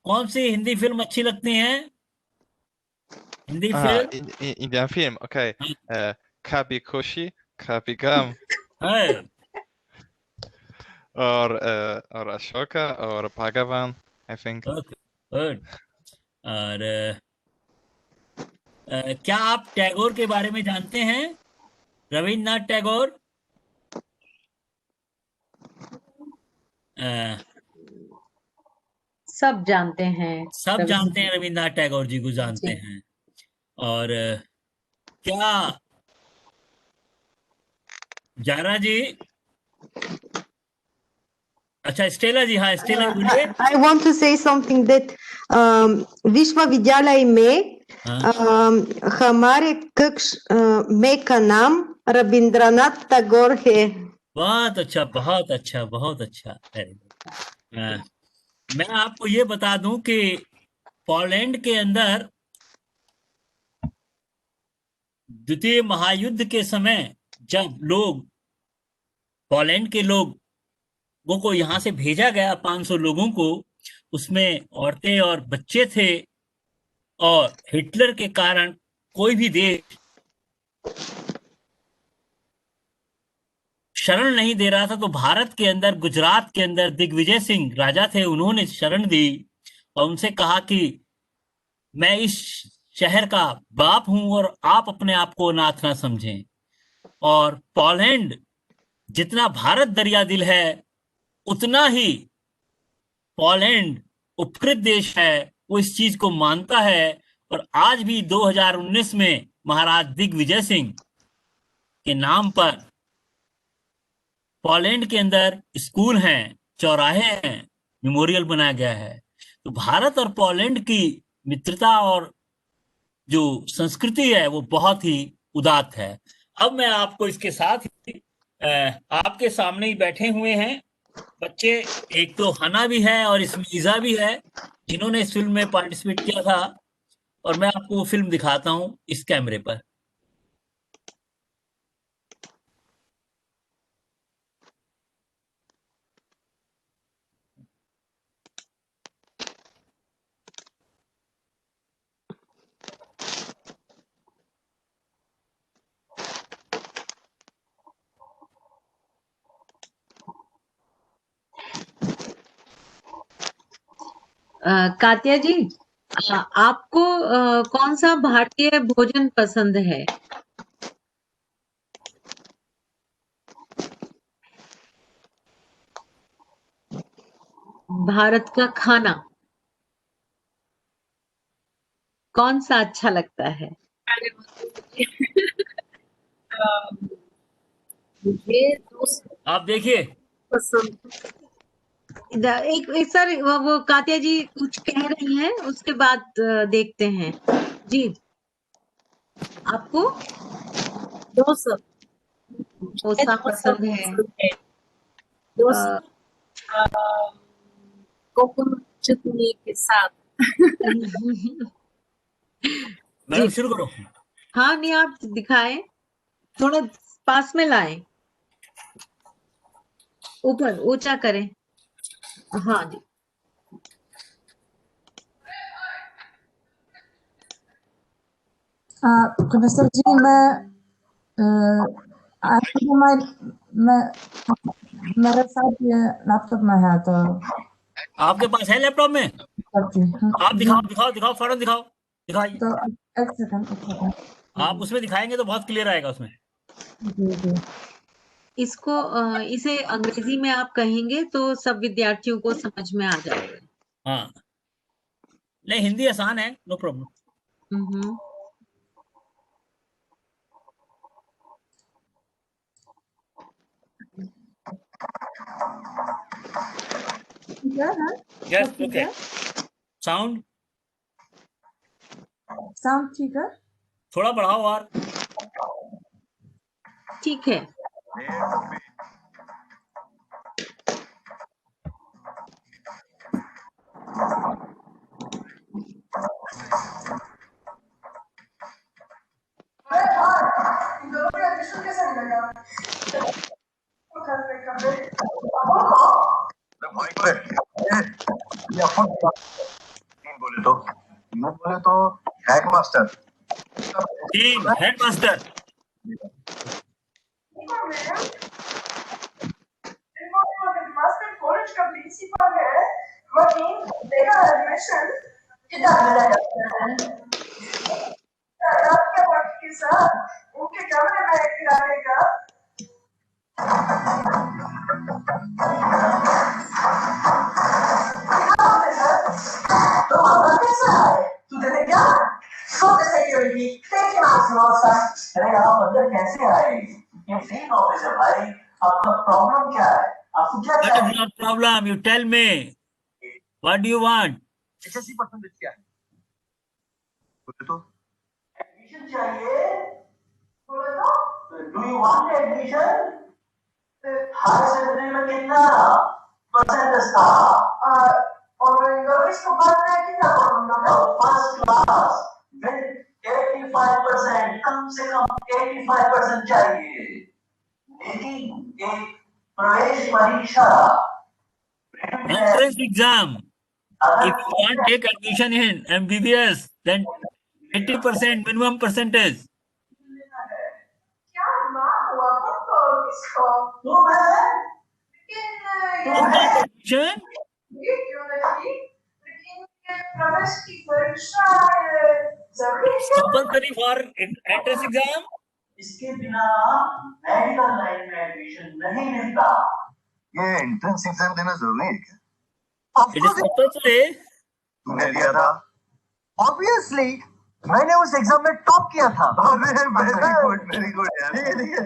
कौन सी हिंदी फिल्म अच्छी लगती है? Hindi film? Indian film, okay. Kabi Koshi, Kabi Gam, है। or Ashoka, or Bhagavan, I think. Okay, good. और क्या आप टैगोर के बारे में जानते हैं? रविन्द्रनाथ टैगोर। सब जानते हैं। सब जानते हैं, रविन्द्रनाथ टैगोर जी को जानते हैं। और क्या जारा जी, अच्छा स्टेला जी, हाँ स्टेला जी बोलिए। I want to say something that विश्वविद्यालय में हमारे कक्ष में का नाम रविंद्रनाथ टैगोर है। बहुत अच्छा, बहुत अच्छा, बहुत अच्छा। मैं आपको ये बता दूं कि पोलैंड के अंदर द्वितीय महायुद्ध के समय जब लोग, पोलैंड के लोगों को यहाँ से भेजा गया, 500 लोगों को, उसमें औरतें और बच्चे थे, और हिटलर के कारण कोई भी देश शरण नहीं दे रहा था, तो भारत के अंदर, गुजरात के अंदर दिग्विजय सिंह राजा थे, उन्होंने शरण दी और उनसे कहा कि मैं इस शहर का बाप हूं और आप अपने आप को अनाथ ना समझें। और पोलैंड जितना भारत दरिया दिल है, उतना ही पोलैंड उपकृत देश है, वो इस चीज को मानता है। और आज भी 2019 में महाराज दिग्विजय सिंह के नाम पर पोलैंड के अंदर स्कूल हैं, चौराहे हैं, मेमोरियल बनाया गया है। तो भारत और पोलैंड की मित्रता और जो संस्कृति है वो बहुत ही उदात्त है। अब मैं आपको इसके साथ ही आपके सामने ही बैठे हुए हैं बच्चे, एक तो हना भी है और इसमें ईजा भी है, जिन्होंने इस फिल्म में पार्टिसिपेट किया था, और मैं आपको वो फिल्म दिखाता हूं इस कैमरे पर। कात्या जी, आपको कौन सा भारतीय भोजन पसंद है? भारत का खाना कौन सा अच्छा लगता है? आप देखिए, एक सर, वो कात्या जी कुछ कह रही हैं, उसके बाद देखते हैं जी। आपको डोसा पसंद है? कोकोनट चटनी के साथ। मैडम शुरू करो। हाँ, नहीं आप दिखाएं, थोड़ा पास में लाएं, ऊपर ऊंचा करें। हाँ जी। प्रोफेसर जी, मेरे साथ ये लैपटॉप में है, तो आपके पास है लैपटॉप में? आप दिखाओ दिखाओ दिखाओ, फौरन दिखाओ, दिखाइए। तो एक सेकंड। आप उसमें दिखाएंगे तो बहुत क्लियर आएगा उसमें। जी। इसको इसे अंग्रेजी में आप कहेंगे तो सब विद्यार्थियों को समझ में आ जाएगा। हाँ, नहीं, हिंदी आसान है, no problem. Yes, okay. Sound ठीक है, थोड़ा बढ़ाओ और। ठीक है। बोले तो हेडमास्टर। Team headmaster. कॉलेज का प्रिंसिपल है, वहीं मेरा एडमिशन किधर मिलेगा? रात के वक्त के साथ उनके कमरे में गिराने का तुझे क्या? Stop the security. Take him out, Rosa. अरे आप अंदर कैसे आए? ये फील्ड ऑफिस है भाई। आपका प्रॉब्लम क्या है? आपको क्या चाहिए? What is your problem? You tell me. What do you want? HSC percentage क्या है? बोले तो एडमिशन चाहिए। बोले तो Do you want admission? High secondary में कितना परसेंटेज था? और इंग्लिश को पढ़ना है कितना पढ़ना है? फर्स्ट क्लास विद 85%, कम से कम 85% चाहिए। लेकिन एक प्रवेश परीक्षा Entrance exam. If you want to take admission in MBBS, then 80% minimum percentage. क्या माँ हुआ तो इसको तुम है लेकिन You take admission. ये क्यों नहीं? लेकिन ये प्रवेश की परीक्षा जरूरी है। Compulsory for entrance exam. इसके बिना मेडिकल लाइन में एडमिशन नहीं मिलता। ये एंट्रेंस एग्जाम देना जरूरी है क्या? It is compulsory. तूने दिया था? Obviously, मैंने उस एग्जाम में टॉप किया था। वेरी गुड यार। ठीक है।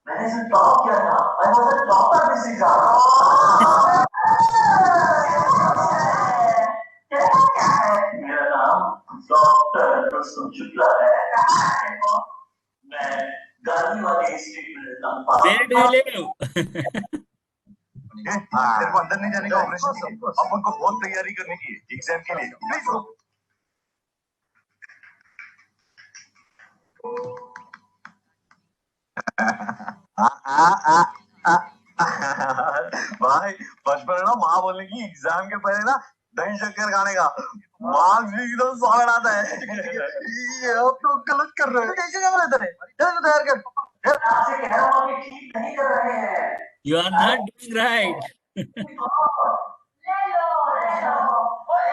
मैंने इसे टॉप किया था। I was a topper this exam. मेरा नाम डॉक्टर प्रसून शुक्ला है। मैं गांधी वाले स्ट्रीट में रहता हूँ। Where do you live? तेरे को अंदर नहीं जाने का ऑपरेशन है। अपन को बहुत तैयारी करने की है एग्जाम के लिए। भाई बचपन में ना माँ बोलने की एग्जाम के पहले ना दही शक्कर खाने का मार्क्स भी एकदम स्वाद आता है। ये आप तो गलत कर रहे हो। टेंशन क्या लेते हैं? चल तैयार कर। आपसे कह रहा हूँ कि ठीक नहीं कर रहे हैं। You are not doing right. ले लो। अरे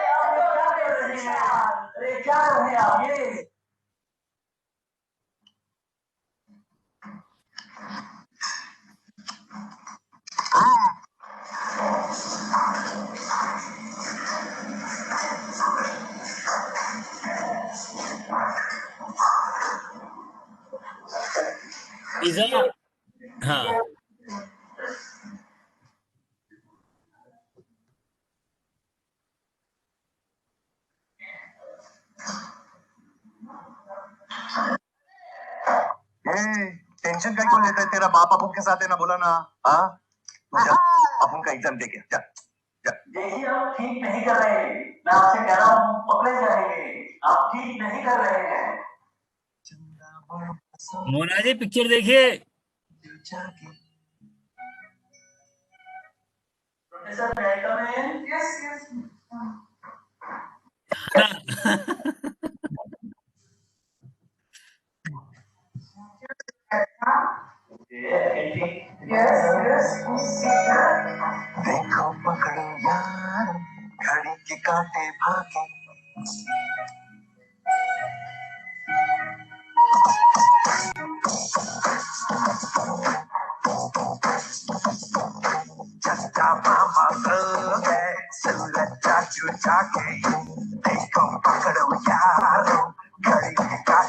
आप लोग क्या कर रहे हैं? अरे क्या कर रहे हैं आप ये? Pizza. हाँ. टेंशन का क्यों लेता है? तेरा बाप अपन के साथ है ना, बोला ना। हाँ अपन का एग्जाम दे के यही आप ठीक नहीं कर रहे। मैं आपसे कह रहा हूँ पकड़े जाएंगे। आप ठीक नहीं कर रहे हैं। मोना जी पिक्चर देखिए। Professor welcome in. यस देखो पकड़ो यार घड़ी के कांटे भागे।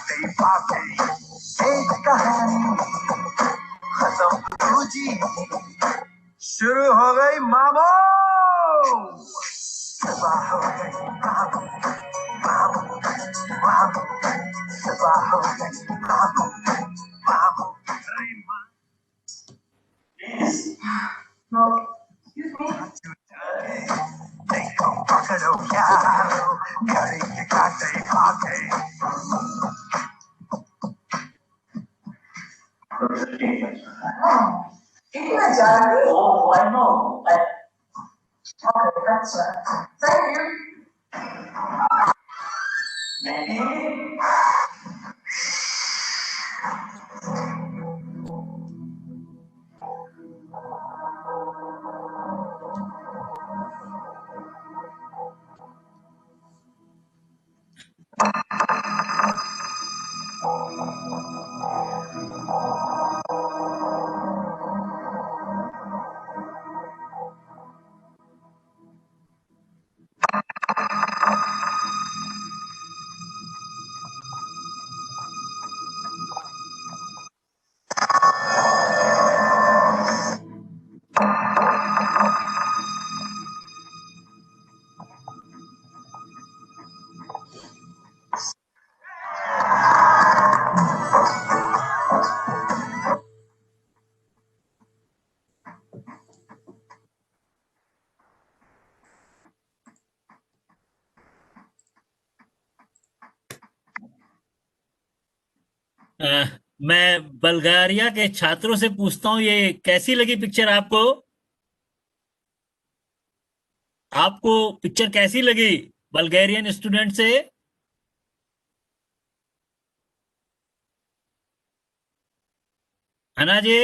काटे पाके एक कहानी खत्म हुई, शुरू हो गई मामो। सुबह हो गई मामो, मामो, मामो, सुबह हो गई मामो, मामो, रे मामो। देखो पकड़ो यारो, घड़ी के काटे पाके। Oh, I know. Okay, that's right. Thank you. Maybe. मैं बल्गारिया के छात्रों से पूछता हूँ, ये कैसी लगी पिक्चर आपको? आपको पिक्चर कैसी लगी बल्गेरियन स्टूडेंट से? हना जी,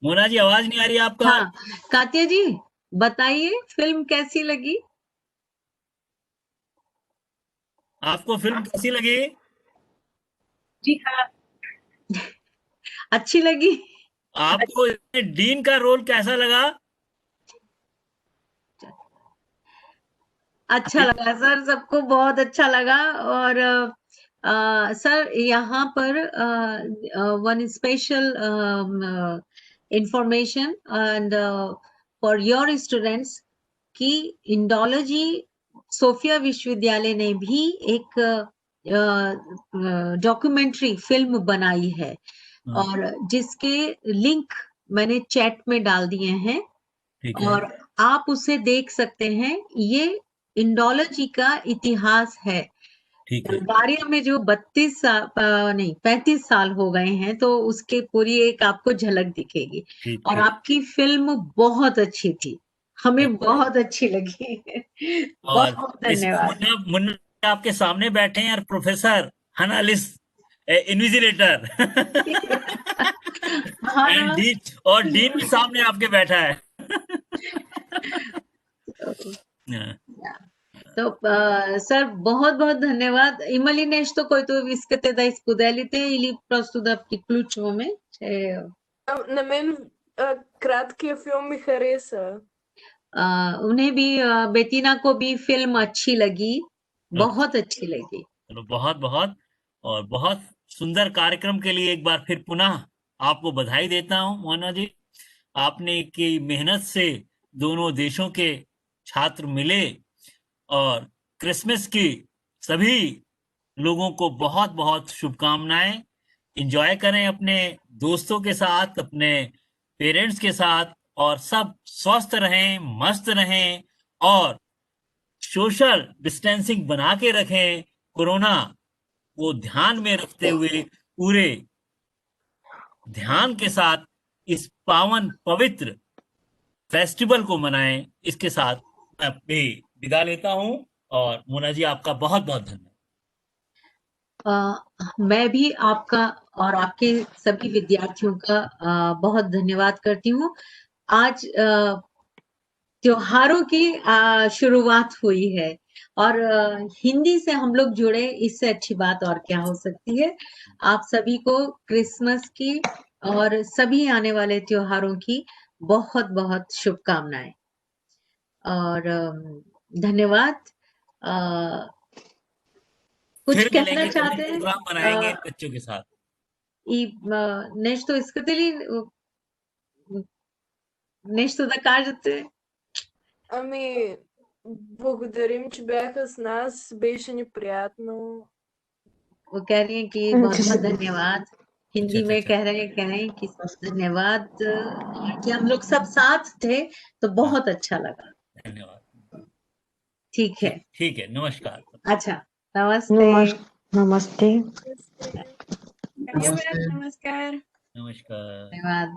मोना जी, आवाज नहीं आ रही आपका? हाँ, कात्या जी बताइए फिल्म कैसी लगी? आपको फिल्म कैसी लगी? जी हाँ। अच्छी लगी? आपको डीन का रोल कैसा लगा? अच्छा लगा सर, सबको बहुत अच्छा लगा। और सर यहाँ पर one special information and for your students कि इंडोलॉजी सोफिया विश्वविद्यालय ने भी एक डॉक्यूमेंट्री फिल्म बनाई है और जिसके लिंक मैंने चैट में डाल दिए हैं और आप उसे देख सकते हैं। ये इंडोलॉजी का इतिहास है। बल्गारिया में जो 35 साल हो गए हैं, तो उसके पूरी एक आपको झलक दिखेगी। और आपकी फिल्म बहुत अच्छी थी, हमें बहुत अच्छी लगी। बहुत बहुत धन्यवाद। मुन्ना आपके सामने बैठे हैं और प्रोफेसर हनालिस इन्विजिलेटर और डीन भी सामने आपके बैठा है। तो सर बहुत बहुत धन्यवाद. Imali nešto koji tu iskate da ispodelite ili prosto da priključujeme? Na meni kratke filmi res. उन्हें भी बेटीना को भी फिल्म अच्छी लगी, बहुत अच्छी लगी। चलो बहुत बहुत और बहुत सुंदर कार्यक्रम के लिए एक बार फिर पुनः आपको बधाई देता हूं मोना जी। आपने की मेहनत से दोनों देशों के छात्र मिले और क्रिसमस की सभी लोगों को बहुत बहुत शुभकामनाएं। एंजॉय करें अपने दोस्तों के साथ, अपने पेरेंट्स के साथ और सब स्वस्थ रहें, मस्त रहें और सोशल डिस्टेंसिंग बना के रखें। कोरोना को ध्यान में रखते हुए पूरे ध्यान के साथ इस पावन पवित्र फेस्टिवल को मनाएं। इसके साथ मैं अपनी विदा लेता हूं और मोना जी आपका बहुत बहुत धन्यवाद। मैं भी आपका और आपके सभी विद्यार्थियों का बहुत धन्यवाद करती हूँ। आज त्योहारों की शुरुआत हुई है और हिंदी से हम लोग जुड़े, इससे अच्छी बात और क्या हो सकती है। आप सभी को क्रिसमस की और सभी आने वाले त्योहारों की बहुत बहुत शुभकामनाएं और धन्यवाद। कुछ फिर कहना मिलेंगे, कभी चाहते हैं? प्रोग्राम बनाएंगे बच्चों के साथ। Нещо искате ли? Нещо да кажете? Ами, благодарим, че бяха с нас. Беше ни приятно. वो कह रही हैं कि बहुत बहुत धन्यवाद। हिंदी में कह रहे हैं कि धन्यवाद कि हम लोग सब साथ थे तो बहुत अच्छा लगा। धन्यवाद। ठीक है, ठीक है, नमस्कार। अच्छा, नमस्ते। नमस्ते। धन्यवाद, नमस्कार। नमस्कार। धन्यवाद।